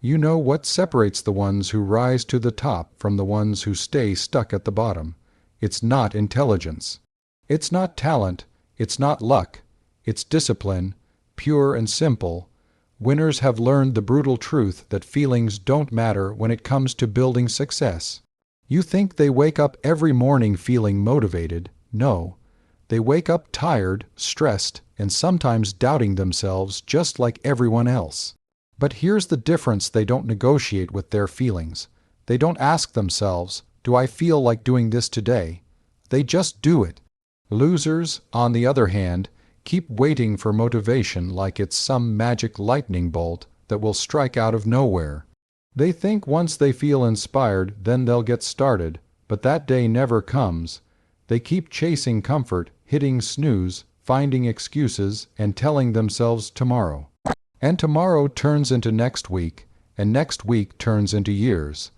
You know what separates the ones who rise to the top from the ones who stay stuck at the bottom. It's not intelligence. It's not talent. It's not luck. It's discipline, pure and simple. Winners have learned the brutal truth that feelings don't matter when it comes to building success. You think they wake up every morning feeling motivated. No. They wake up tired, stressed, and sometimes doubting themselves just like everyone else. But here's the difference: they don't negotiate with their feelings. They don't ask themselves, "Do I feel like doing this today?" They just do it. Losers, on the other hand, keep waiting for motivation like it's some magic lightning bolt that will strike out of nowhere. They think once they feel inspired, then they'll get started, but that day never comes. They keep chasing comfort, hitting snooze, finding excuses, and telling themselves tomorrow. And tomorrow turns into next week, and next week turns into years.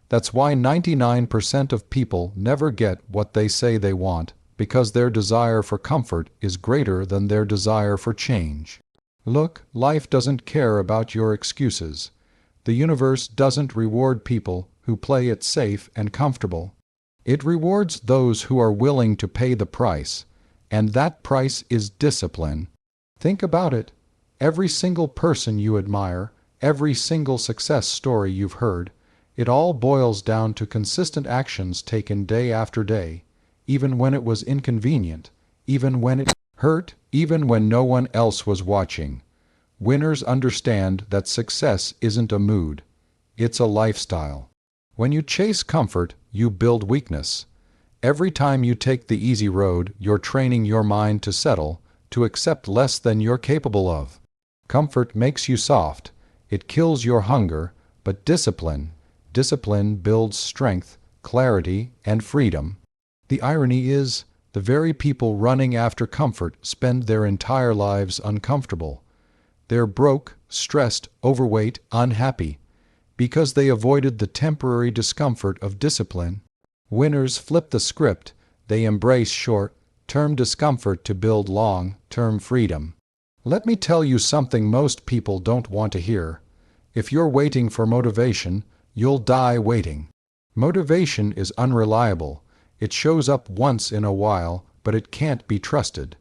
That's why 99% of people never get what they say they want, because their desire for comfort is greater than their desire for change. Look, life doesn't care about your excuses. The universe doesn't reward people who play it safe and comfortable. It rewards those who are willing to pay the price, and that price is discipline. Think about it. Every single person you admire, every single success story you've heard, it all boils down to consistent actions taken day after day, even when it was inconvenient, even when it hurt, even when no one else was watching. Winners understand that success isn't a mood, it's a lifestyle. When you chase comfort, you build weakness. Every time you take the easy road, you're training your mind to settle, to accept less than you're capable of. Comfort makes you soft. It kills your hunger, but discipline builds strength, clarity, and freedom. The irony is, the very people running after comfort spend their entire lives uncomfortable. They're broke, stressed, overweight, unhappy, because they avoided the temporary discomfort of discipline. Winners flip the script. They embrace short-term discomfort to build long-term freedom. Let me tell you something most people don't want to hear. If you're waiting for motivation, you'll die waiting. Motivation is unreliable. It shows up once in a while, but it can't be trusted.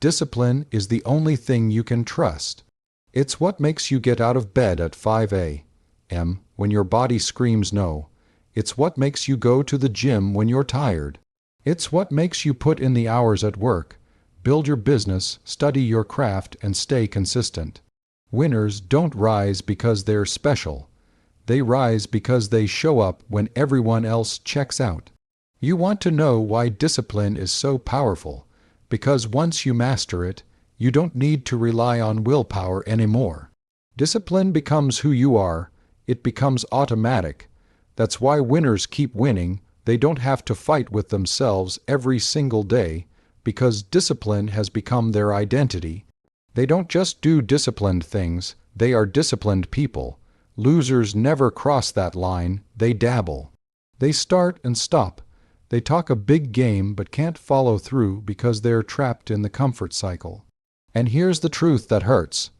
Discipline is the only thing you can trust. It's what makes you get out of bed at 5 a.m. when your body screams no. It's what makes you go to the gym when you're tired. It's what makes you put in the hours at work, build your business, study your craft, and stay consistent. Winners don't rise because they're special. They rise because they show up when everyone else checks out. You want to know why discipline is so powerful? Because once you master it, you don't need to rely on willpower anymore. Discipline becomes who you are. It becomes automatic. That's why winners keep winning. They don't have to fight with themselves every single day, because discipline has become their identity. They don't just do disciplined things, they are disciplined people. Losers never cross that line, they dabble. They start and stop. They talk a big game but can't follow through because they're trapped in the comfort cycle. And here's the truth that hurts.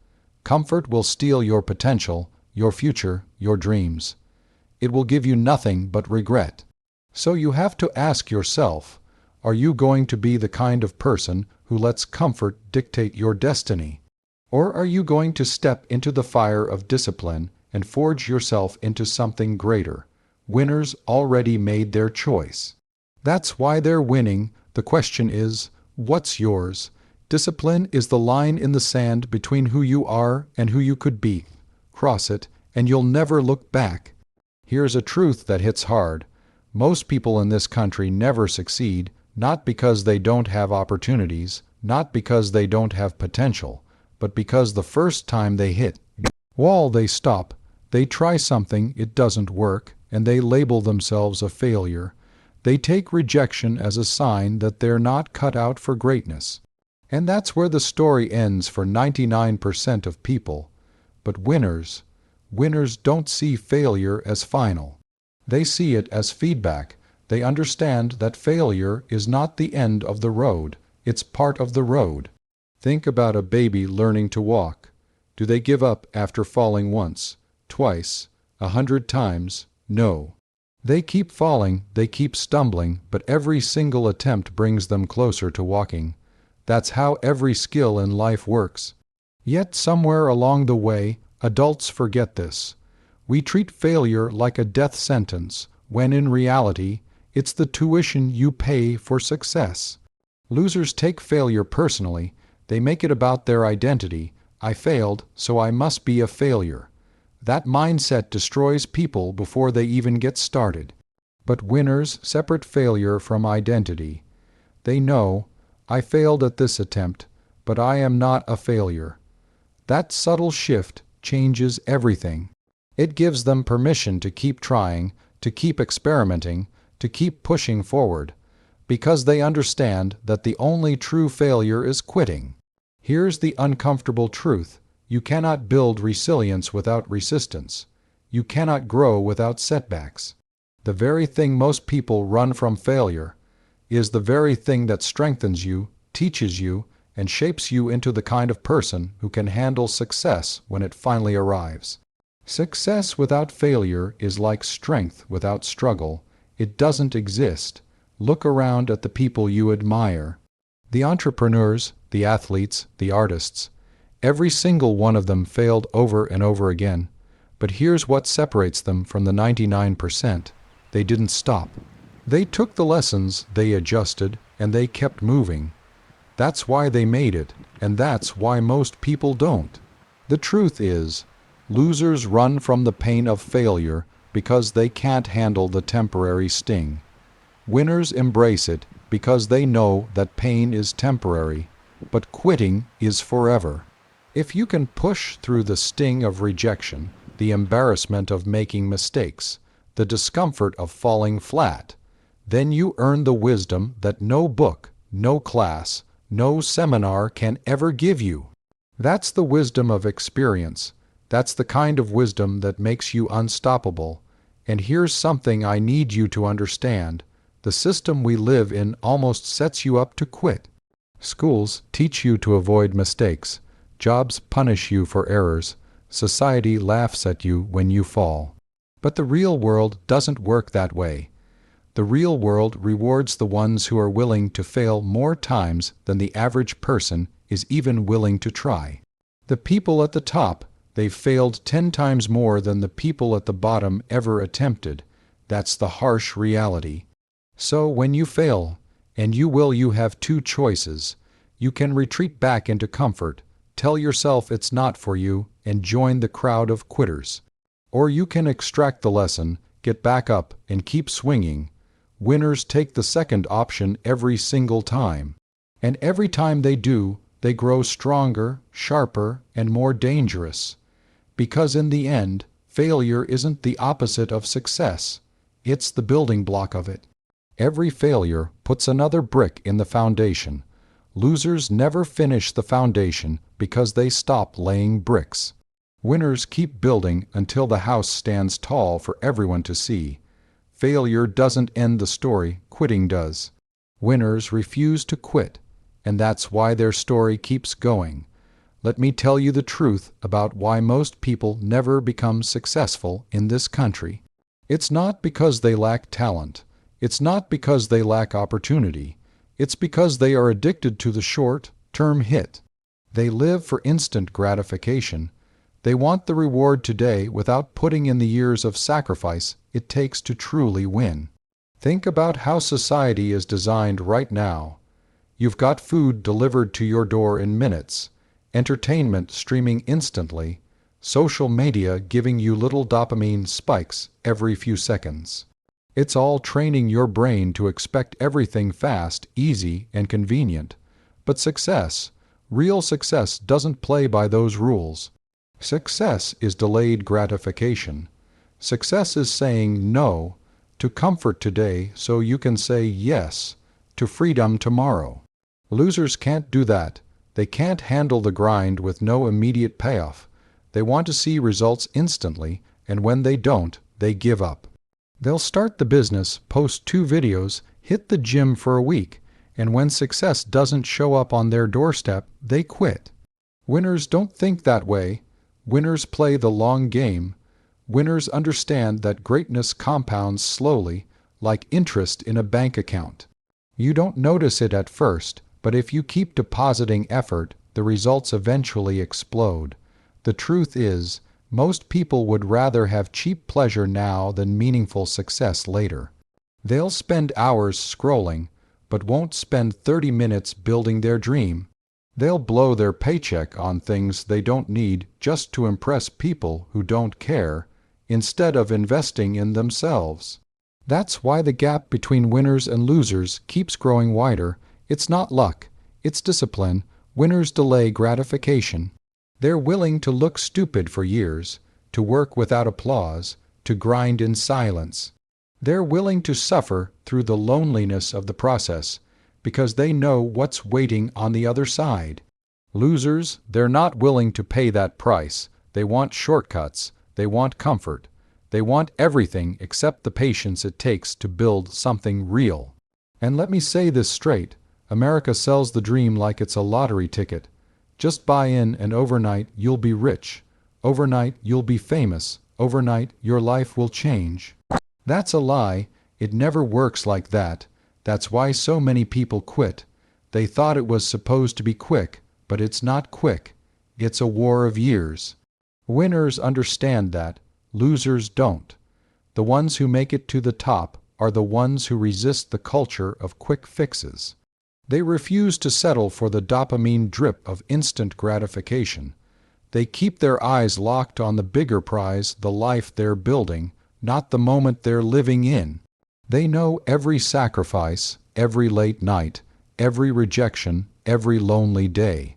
Comfort will steal your potential, your future, your dreams. It will give you nothing but regret. So you have to ask yourself, are you going to be the kind of person who lets comfort dictate your destiny? Or are you going to step into the fire of discipline and forge yourself into something greater? Winners already made their choice. That's why they're winning. The question is, what's yours? Discipline is the line in the sand between who you are and who you could be. Cross it, and you'll never look back. Here's a truth that hits hard. Most people in this country never succeed, not because they don't have opportunities, not because they don't have potential, but because the first time they hit wall they stop, they try something, it doesn't work, and they label themselves a failure. They take rejection as a sign that they're not cut out for greatness. And that's where the story ends for 99% of people. But winners don't see failure as final. They see it as feedback. They understand that failure is not the end of the road, it's part of the road. Think about a baby learning to walk. Do they give up after falling once? twice, 100 times, no. They keep falling, they keep stumbling, but every single attempt brings them closer to walking. That's how every skill in life works. Yet somewhere along the way, adults forget this. We treat failure like a death sentence, when in reality, it's the tuition you pay for success. Losers take failure personally. They make it about their identity. I failed, so I must be a failure. That mindset destroys people before they even get started. But winners separate failure from identity. They know, I failed at this attempt, but I am not a failure. That subtle shift changes everything. It gives them permission to keep trying, to keep experimenting, to keep pushing forward, because they understand that the only true failure is quitting. Here's the uncomfortable truth. You cannot build resilience without resistance. You cannot grow without setbacks. The very thing most people run from, failure, is the very thing that strengthens you, teaches you, and shapes you into the kind of person who can handle success when it finally arrives. Success without failure is like strength without struggle. It doesn't exist. Look around at the people you admire. The entrepreneurs, the athletes, the artists. Every single one of them failed over and over again. But here's what separates them from the 99%. They didn't stop. They took the lessons, they adjusted, and they kept moving. That's why they made it, and that's why most people don't. The truth is, losers run from the pain of failure because they can't handle the temporary sting. Winners embrace it because they know that pain is temporary, but quitting is forever. If you can push through the sting of rejection, the embarrassment of making mistakes, the discomfort of falling flat, then you earn the wisdom that no book, no class, no seminar can ever give you. That's the wisdom of experience. That's the kind of wisdom that makes you unstoppable. And here's something I need you to understand. The system we live in almost sets you up to quit. Schools teach you to avoid mistakes. Jobs punish you for errors. Society laughs at you when you fall. But the real world doesn't work that way. The real world rewards the ones who are willing to fail more times than the average person is even willing to try. The people at the top, they've failed 10 times more than the people at the bottom ever attempted. That's the harsh reality. So when you fail, and you have two choices. You can retreat back into comfort, tell yourself it's not for you, and join the crowd of quitters. Or you can extract the lesson, get back up, and keep swinging. Winners take the second option every single time. And every time they do, they grow stronger, sharper, and more dangerous. Because in the end, failure isn't the opposite of success. It's the building block of it. Every failure puts another brick in the foundation. Losers never finish the foundation because they stop laying bricks. Winners keep building until the house stands tall for everyone to see. Failure doesn't end the story, quitting does. Winners refuse to quit, and that's why their story keeps going. Let me tell you the truth about why most people never become successful in this country. It's not because they lack talent. It's not because they lack opportunity. It's because they are addicted to the short-term hit. They live for instant gratification. They want the reward today without putting in the years of sacrifice it takes to truly win. Think about how society is designed right now. You've got food delivered to your door in minutes, entertainment streaming instantly, social media giving you little dopamine spikes every few seconds. It's all training your brain to expect everything fast, easy, and convenient. But success, real success, doesn't play by those rules. Success is delayed gratification. Success is saying no to comfort today so you can say yes to freedom tomorrow. Losers can't do that. They can't handle the grind with no immediate payoff. They want to see results instantly, and when they don't, they give up. They'll start the business, post 2 videos, hit the gym for a week, and when success doesn't show up on their doorstep, they quit. Winners don't think that way. Winners play the long game. Winners understand that greatness compounds slowly, like interest in a bank account. You don't notice it at first, but if you keep depositing effort, the results eventually explode. The truth is, most people would rather have cheap pleasure now than meaningful success later. They'll spend hours scrolling, but won't spend 30 minutes building their dream. They'll blow their paycheck on things they don't need just to impress people who don't care, instead of investing in themselves. That's why the gap between winners and losers keeps growing wider. It's not luck, it's discipline. Winners delay gratification. They're willing to look stupid for years, to work without applause, to grind in silence. They're willing to suffer through the loneliness of the process, because they know what's waiting on the other side. Losers, they're not willing to pay that price. They want shortcuts. They want comfort. They want everything except the patience it takes to build something real. And let me say this straight, America sells the dream like it's a lottery ticket. Just buy in and overnight you'll be rich. Overnight you'll be famous. Overnight your life will change. That's a lie. It never works like that. That's why so many people quit. They thought it was supposed to be quick, but it's not quick. It's a war of years. Winners understand that. Losers don't. The ones who make it to the top are the ones who resist the culture of quick fixes. They refuse to settle for the dopamine drip of instant gratification. They keep their eyes locked on the bigger prize, the life they're building, not the moment they're living in. They know every sacrifice, every late night, every rejection, every lonely day.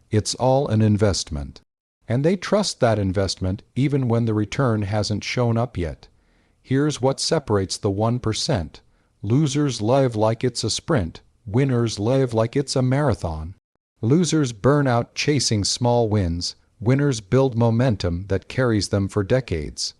It's all an investment. And they trust that investment even when the return hasn't shown up yet. Here's what separates the 1%. Losers live like it's a sprint. Winners live like it's a marathon. Losers burn out chasing small wins. Winners build momentum that carries them for decades.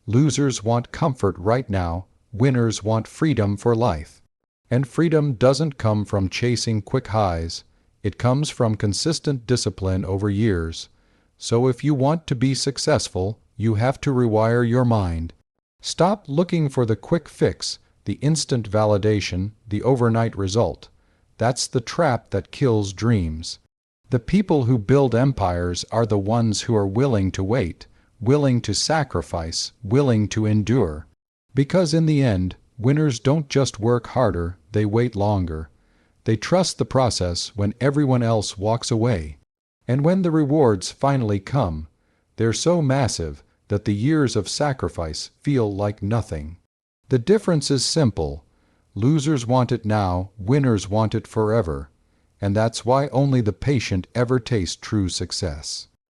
Losers want comfort right now. Winners want freedom for life. And freedom doesn't come from chasing quick highs. It comes from consistent discipline over years. So if you want to be successful, you have to rewire your mind. Stop looking for the quick fix, the instant validation, the overnight result. That's the trap that kills dreams. The people who build empires are the ones who are willing to wait, willing to sacrifice, willing to endure. Because in the end, winners don't just work harder, they wait longer. They trust the process when everyone else walks away. And when the rewards finally come, they're so massive that the years of sacrifice feel like nothing. The difference is simple. Losers want it now, winners want it forever. And that's why only the patient ever taste true success.